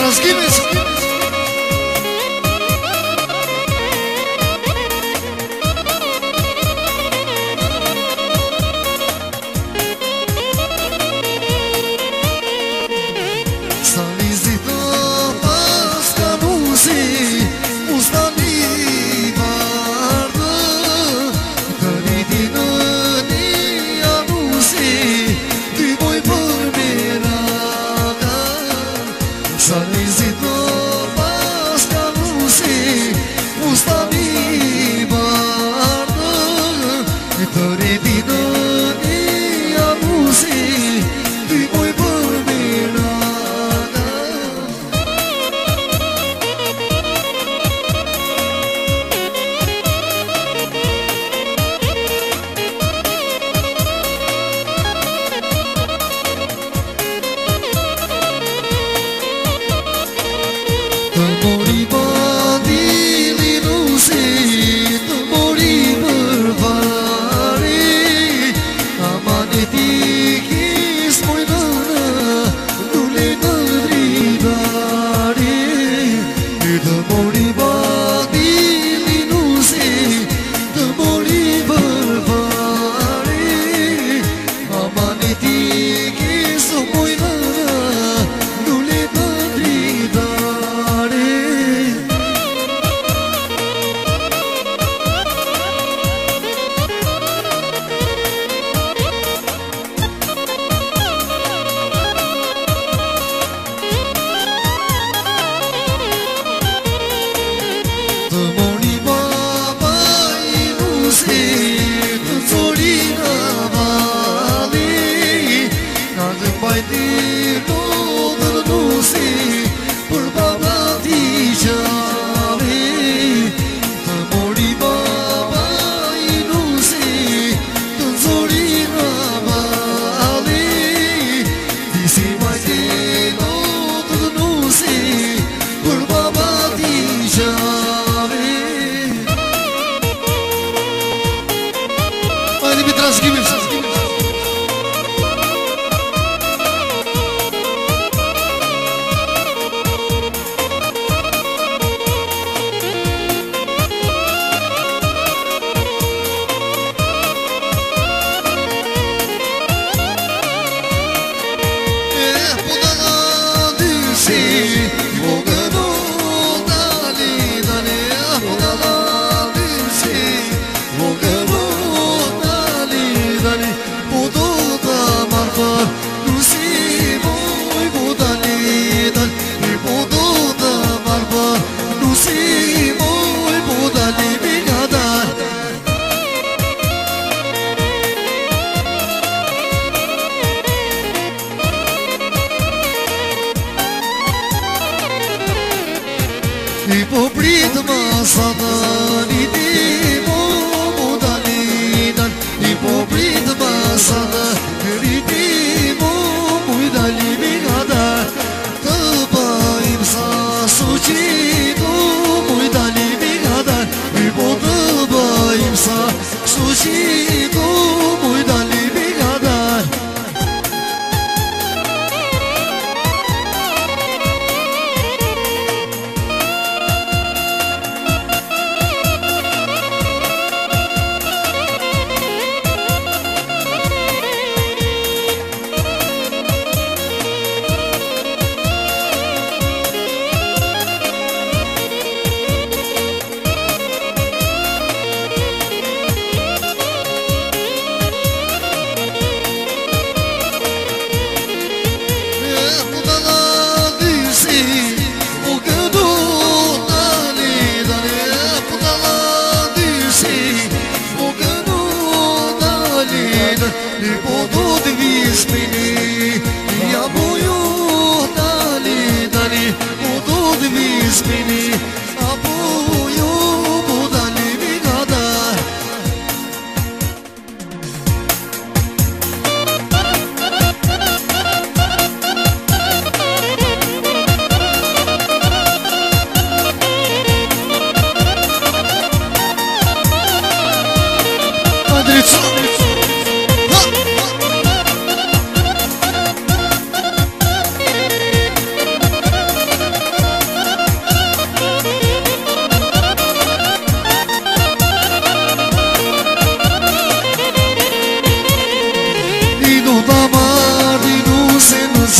transgimit. Sa vizita pas kanusi, ustani bardë, të rritin një anusi, ty boj për miraka. Sa vizita pas kanusi, ustani bardë, të rritin një anusi, ty boj për miraka. Të mori bandili nusi, të mori për fari, amaneti kis mojnana, nule në dritari. Të mori bandili nusi, të mori për fari, amaneti kis mojnana, nule në dritari. Të mori baba i nusi, të zori në vali, nga të mbajti lodhër nusi, për baba ti qali. Të mori baba i nusi, të zori në vali, ti si mbajti lodhër nusi, për baba ti qali. Hajde mi transgimit. Po da dysi, po gëno dali, dali. Po da dysi, po gëno dali, dali. Po do ta marfa nusi moj, po dali, dali. Po do ta marfa nusi moj, po dali, biga dali. I po prit masana, i po mudalidan, i po prit masana, i po mudali bigada, të bajim sa suqi, të mudali bigada, i po të bajim sa suqi, të mudali bigada.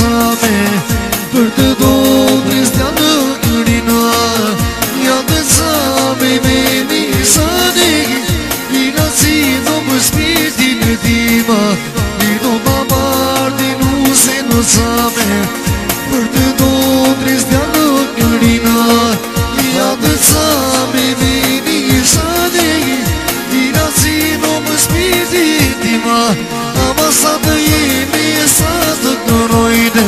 zame për të dobris t'ja në kërina ja të zame me misane i në cido për spirtin e tima i do babardi nuse në zame për të dobris t'ja në kërina ja të zame me misane i në cido për spirtin e tima ama sa të jemi sa të kërojne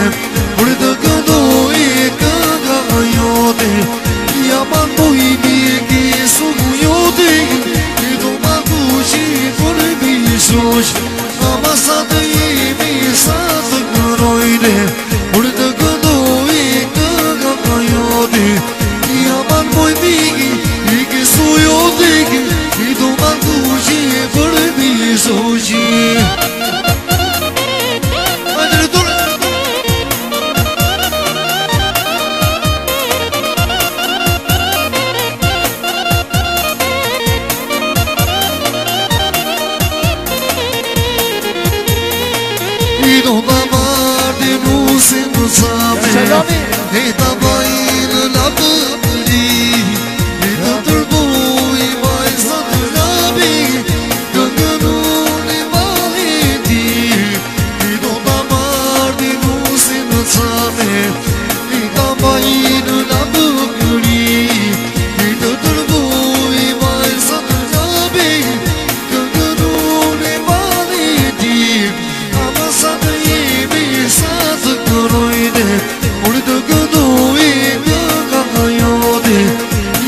për të këdoj këga jote ja bandoj një kesu jote i do bandu që për bisoq ama sa të jemi sa të kërojne për të këdoj këga jote ja bandoj një kesu jote i do bandu që për bisoq do ta marrë nuse në zame e ta bajnë la përi e ta tërboj vajza të labi këngënun e maleti e do ta marrë nuse në zame e ta bajnë la përi e ta tërboj vajza të labi këngënun e maleti ama sa të sa të kërojne por të këdoj këga jote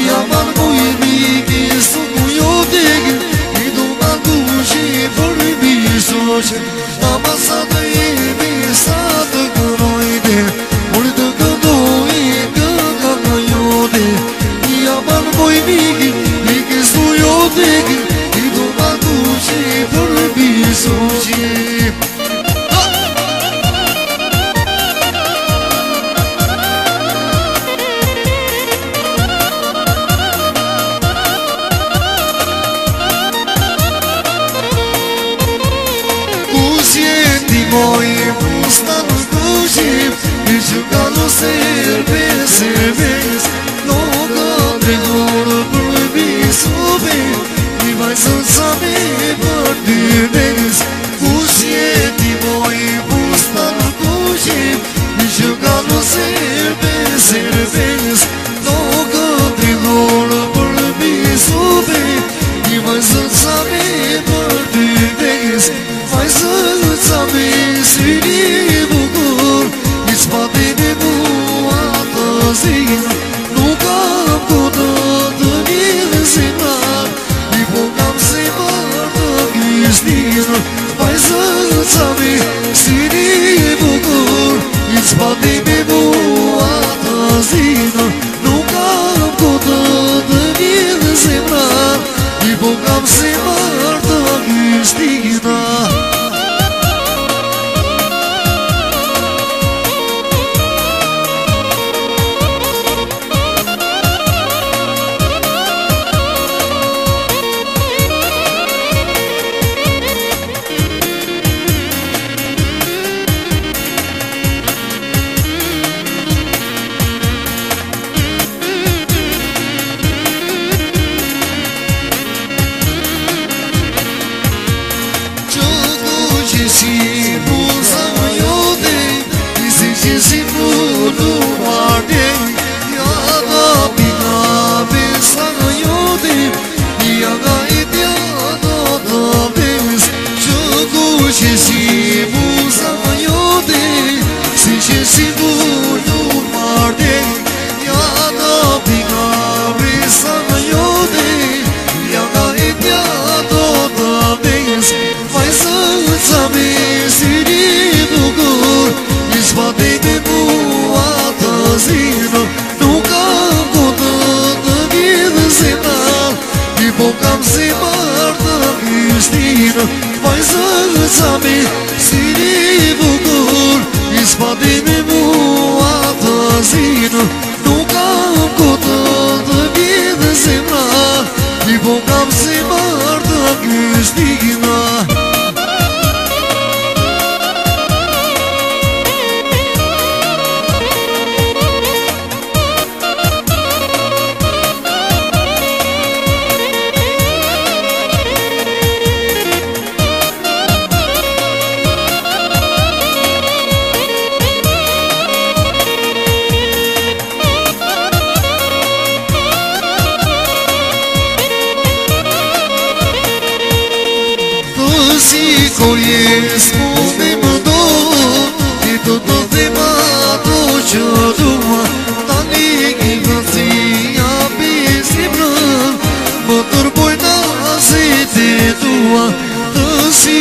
ja banoj miki së jote i do bandu që për bisoq ama sa të jemi sa të kërojne por të këdoj këga jote ja banoj miki së jote i do bandu që për bisoq Moj pusta në kushim i që ka në serves në ka tregorë për bisobe i vajzën sa me për dy mes kush jeti moj pusta në kushim i që ka në serves në ka tregorë për bisobe i vajzën sa me për dy mes vajzën sa me syri bukur i s'patin e mua të zinë nuk kam kodë të një zemrar i po kam zemrar të kishtinë vajzën sa me syri bukur i s'patin e mua të zinë nuk kam kodë të një zemrar i po kam zemrar të kishtinë si muza jote i si funu marde ja da pina besa jote ja ga idea do bes çoku si muza jote si funu marde ja da pina besa jote ja ga idea do bes sa me syri bukur i s'patin e mua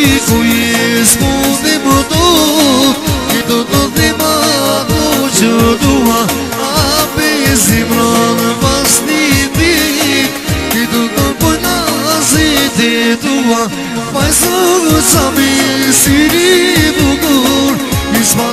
shikuj s'mundi më do I do të dhima do që dua A bezim rënë vas një dit I do të bëna zite dua Pajzë sa mi si një bukur I s'ma